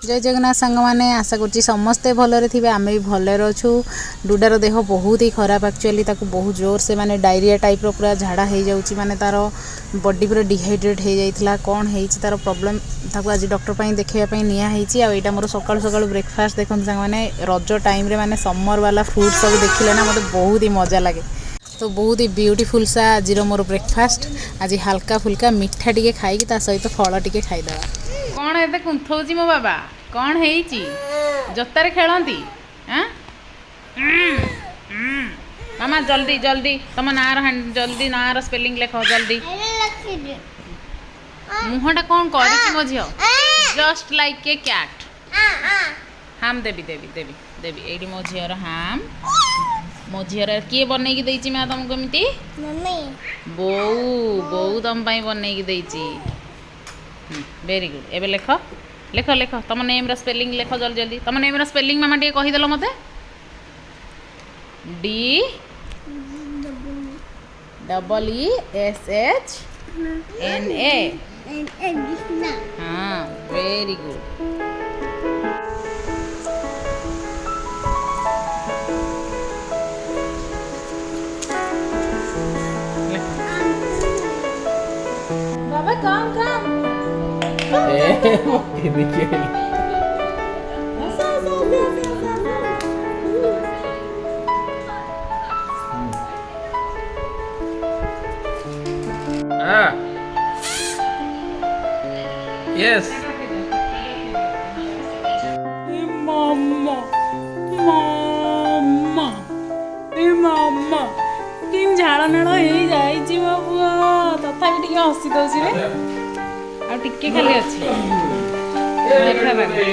जय जगन्नाथ सांग मैंने आशा करुँची समस्ते भलरे थे आम भी भलरे अच्छू। डुडार देह बहुत ही खराब एक्चुअली बहुत जोर से माने डायरिया टाइप रो पूरा झाड़ा हो जाऊँगी माने तार बॉडी पूरा डिहाइड्रेट हो जाता कौन है तार प्रॉब्लम ताको आज डॉक्टर पाई देखापी नियाई आईटा मोर सकाळु सकाळु ब्रेकफास्ट देखते सांग मैंने रज टाइम रे माने समर वाला फ्रूट सब देखिले ना मत बहुत ही मजा लगे। तो बहुत ही ब्यूटीफुल सा आज मोर ब्रेकफास्ट आज हल्का फुल्का मिठा टिके खाई सहित फल टिके खाईदे। कौन एते कुंथौची मो बाबा कौन है जोतारे खेलती मामा जल्दी जल्दी तुम ना जल्दी ना स्पेलिंग लेख जल्दी मुहटा कौन कर मो झी जस्ट लाइक ए कैट हाम देवी देवी देवी देवी ये मो झीर हाम मो झीर किए बनई देची मैं तुमको एमती बोऊ बोऊ तुम बनई देची वेरी गुड एबे लेख लेख लेख तुम नेम स्पेलिंग लेख जल्दी जल्दी तुम नेम स्पेलिंग मामा टे कहीदेल मते D double E S H N A हाँ वेरी गुड बाबा काम काम Yes. Mama, mama, mama. किन झाड़ नाड़ हो जाई बाबू तथापि टिके हसी दउछि रे आ टिके खाली अछि देखा बाबू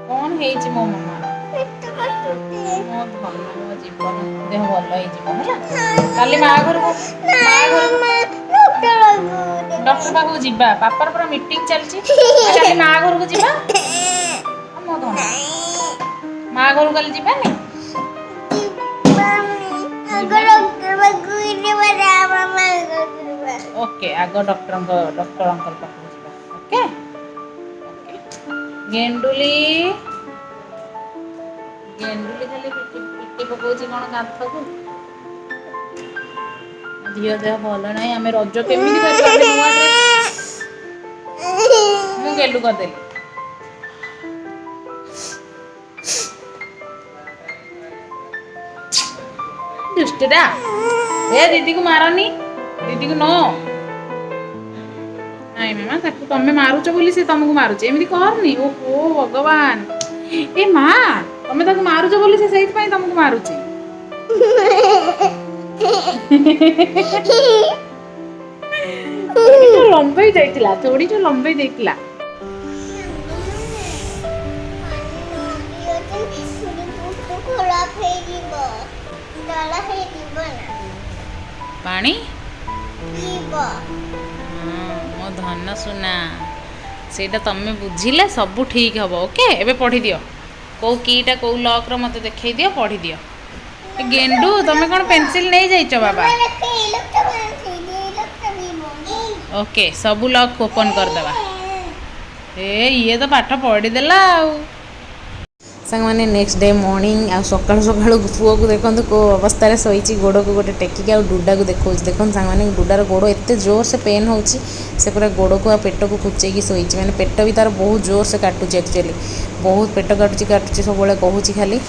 कौन है मो मामा मो धन मो जीवन देह भल है काली माँ घर डॉक्टर पाखु जीवा पापार पूरा मीटिंग चलची काली माँ घर को जीवा मो धन माँ घर काली जीवा नहीं ओके आग डॉक्टर अंकल पाखु जीवा ओके गेंडुली गेंडुली खाली पिटी पकाउछि कोन कांथ को दियो देह भल नहीं आम रज केमी कर नुआ ड्रेस मु गेलु कर देली दुष्टटा ए दीदी को मारनी दीदी को नो नहीं मामा ताकू तमे मारुच बोली से तुमको मारुचे एमती करनी ओहो भगवान ए माँ तमे ताकू मारुच बोली से सही पाई तुमको मारुची लंबाई जाइतिला थोड़ी जो लंबाई देखला पानी मो धन सुना सेटा तमे बुझिले सब ठीक हम ओके एबे पढ़ी दियो कौ कीटा कौ लॉक रो मते देखै दियो पढ़ी दियो गेंडू तमे कौन पेंसिल नहीं जाइछ बाबा ओके सबू लॉक ओपन कर देबा ए ये तो पाठ पढ़ी देला सांग मैंने नेक्स्ट डे मॉर्निंग आ सकाळु सकाळु पुओ को देखंतु को अवस्था रे सोईची गोड़ को गोटे टेकिक आ डुडा को देखौ देखन सांग मैंने डुडार गोड़ एते जोर से पेन होची से पूरा गोड़ को आ पेट को कुचे की सोईची माने पेट भी तार बहुत जोर से काटुची एक्चुअली बहुत पेट काटुची सब बळे कहूची खाली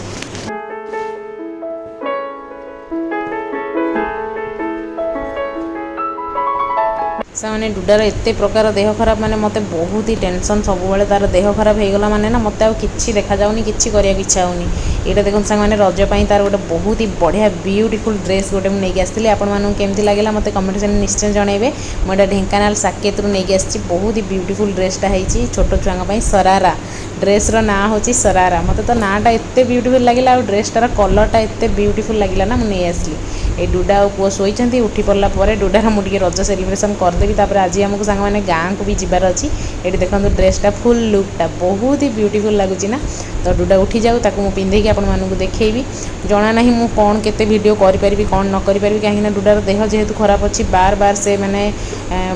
से डुडार एत प्रकार देह खराब माने मते बहुत ही टेंशन सब बेले तार देह खराब हो गला माने ना मते आ किछि देखा जाउनी किछि करिया इच्छा होनी एटा देखन संग माने रज पई तार गोटे बहुत ही बढ़िया ब्यूटीफुल ड्रेस गोटे मु नेकी आस्थिली आपण मानु केमती लागला मते कमेंट सेक्शन निश्चय जणाइबे मोटा ढेंकानाल साकेत रु नेकी आछि बहुत ही ब्यूटीफुल ड्रेसटा हैछि छोटो छुआंग पई सरारा ड्रेस रो ना होछि सरारा मते तो नाटा एते ब्यूटीफुल लागिला आ ड्रेसटार कलरटा एते ब्यूटीफुल लागिला ना मु नै आस्ली ए डुडा और पुओ शोइछन्ती उठी पड़ला परे डुडार मु टिके रज सेलिब्रेशन करदेवी तापर आज आमको सांग मैंने गाँ को भी जीवार अच्छी ये देखो ड्रेसटा फुल लुकटा बहुत ही ब्यूटीफुल लगुच ना तो डुडा उठी जाऊ ताकू मु पिंधेकी आपण मानू देखेबी जना ना मु कौन केते वीडियो करि परिबी कौन न करि परिबी कहीं डुडार देह जेहेतु खराब अच्छी बार बार से मैंने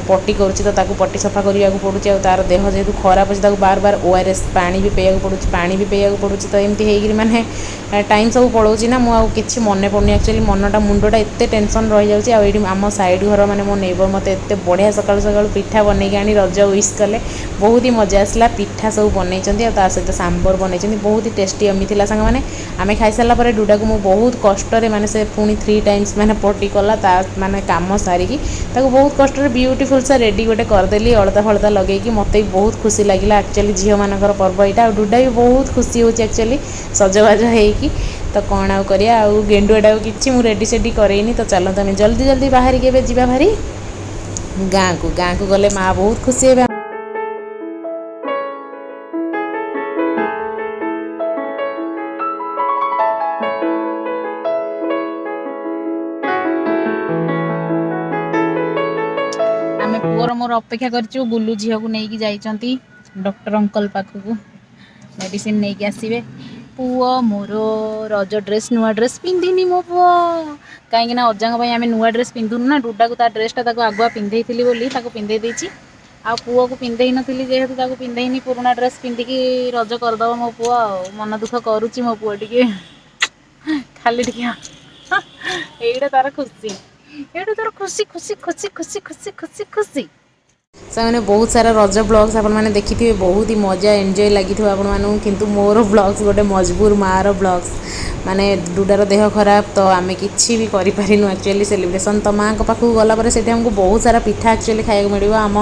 पट्टी करुच्ची तो ताकू पट्टी सफा करिया पड़ुची आ तार देह जेहेतु खराब अच्छी ताकू बार बार ORS पानी भी पेया पड़ुची पानी भी पेया पड़ुची तो एमती होगी मैंने टाइम सब पड़ोची ना मुझे कि मन पड़नी एक्चुअली मनटा मुंडा एत टेंशन रही जाऊँगी आम आम साइड घर मैंने मो नेबर मत एत बढ़िया सका सका पिठा बनई आनी रज विश कले बहुत ही मजा आसला पिठा सब बनई सहित सांबर बनई बहुत ही टेस्टी अमी थी सांग मैंने आम खाई सारा डुडा को मुझे बहुत कष्ट मैंने से पुणी 3 टाइम्स मैंने पट्टी कला माने काम सारिकी बहुत कष्ट ब्यूटीफुल सा रेडी गोटे करदेली अलता फलता लगे मत भी बहुत खुशी लगे एक्चुअली झील मानकर पर्व यहाँ डुडा भी बहुत खुशी होची एक्चुअली सजबाज होगी तो कौन आउ करिया आउ गेंडुआटा कि रेडी सेडी करेनी तो चलते आम जल्दी जल्दी बाहर के जा भारी गाँ को गले माँ बहुत खुशी है। आम पुअर मोर अपेक्षा कर बुलू झील को लेकिन जाइंट डॉक्टर अंकल पाखक मेडिसिन नहीं कि आसवे पुओ मोर रज ड्रेस नुआ ड्रेस पिंधिनी मो पुओ कहीं अजांग आम नुआ ड्रेस पिंधुनु ना डुडा को ड्रेसटा आगुआ पिंधे पिंधे देती आ पुओ को पिंधे नी जेहेतु पिंधेनी पुराणा ड्रेस पिंधिकी रज करदब मो पुओ मन दुख करुच्ची मो पुओ टिके खाली टिके एटा तार खुशी एटा तार खुशी खुशी खुशी खुशी खुशी खुशी खुशी से बहुत सारा रज ब्लॉग्स आपण मैंने देखी थे बहुत ही मजा एंजॉय लगी आपण मानू किंतु मोर ब्लॉग्स गोटे मजबूर मार ब्लॉग्स माने डुडार देह खराब तो आम कि भी करूँ एक्चुअली सेलिब्रेशन तो माँ पाखक गलापर से हमको बहुत सारा पिठा एक्चुअली खाया मिले आम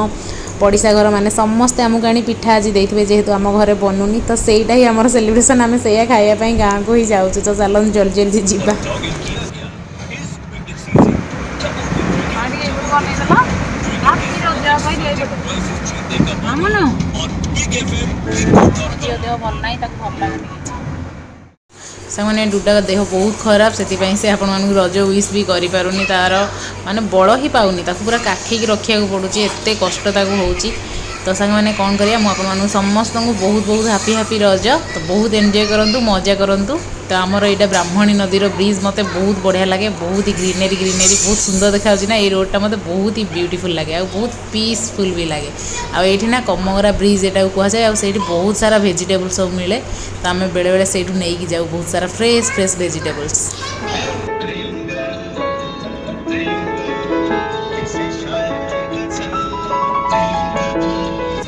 पड़िशा घर मैंने समस्ते आमको आनी पिठा आज देते जेहेतु आम घर बनूनी तो सहीटा ही आम सेलिब्रेशन आम से खायापी गाँव को ही जाऊँ तो चलन जल्दी जल्दी जीवा से डुडा देह बहुत खराब से आपण मानक रज विश भी करें तार माने बल ही पाऊनी पूरा काखी रखा पड़ुची एत कष्ट होची तो सांग मैंने कौन करिया मुझे समस्त को बहुत बहुत हापी हापी रज तो बहुत एंजॉय करूँ मजा करूँ तो आमर यहाँ ब्राह्मणी नदीर ब्रिज मत बहुत बढ़िया लगे बहुत ही ग्रीनरी बहुत सुंदर देखा ना ये रोडटा मत बहुत ही ब्यूटीफुल लगे आ बहुत पीसफुल भी लगे आठी ना कमगरा ब्रिज यहाँ कहुए आठ बहुत सारा वेजिटेबल सब मिले तो आम बेले बेले से नहीं जाऊ बहुत सारा फ्रेश फ्रेश वेजिटेबल्स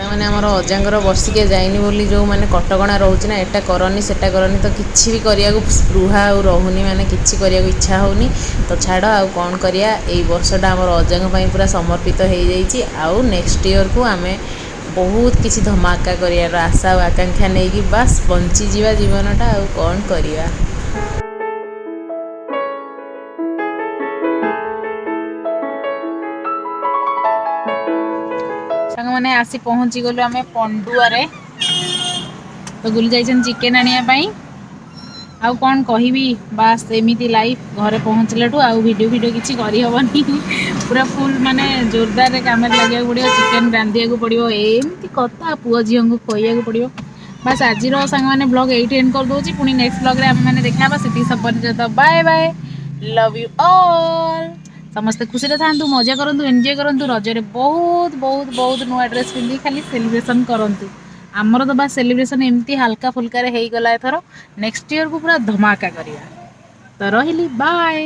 मैंने आमर अजांगर बर्षिकिया जाइनी बोली जो मैंने कटकणा रोचे ना एटा करनी सेटा करनी तो किसी भी करिया स्पृहा आ रोनी मैंने किसी करिया इच्छा होनी तो छाड़ आ कौन करिया एई वर्षटा आमर अजांग पूरा समर्पित हो जाइए आउ नेक्स्ट ईयर को आम बहुत किसी धमाका कर आशा और आकांक्षा नहीं कि बास बंचीजा जीवनटा आ कौन करिया। मैंने आसी पहुँची गलु आम पंडुआरे तो गुली जाइछन चिकेन आनिया आउ कौन कहबी बास एमती लाइफ घरे पहुँचलाठू आउ वीडियो किसी करहबनी पूरा फुल माने जोरदार काम लगे पड़ो चिकेन रांधिया पड़ो एमती कथा पुओ झील को खुआ पड़ो बास आज सांग मैंने ब्लॉग एट एंड कर दूसरी पुणी नेक्स्ट ब्लॉग आम मैंने देखा से सब bye bye love you all समस्ते खुशी था मजा करूँ एंजॉय करूँ रजरे बहुत बहुत बहुत नुआ ड्रेस पिंधि खाली सेलिब्रेशन करूँ आमर तो बस सेलिब्रेशन एमती हल्का फुल्का हो गला एथर नेक्स्ट ईयर को पूरा धमाका करिया तो रही बाय।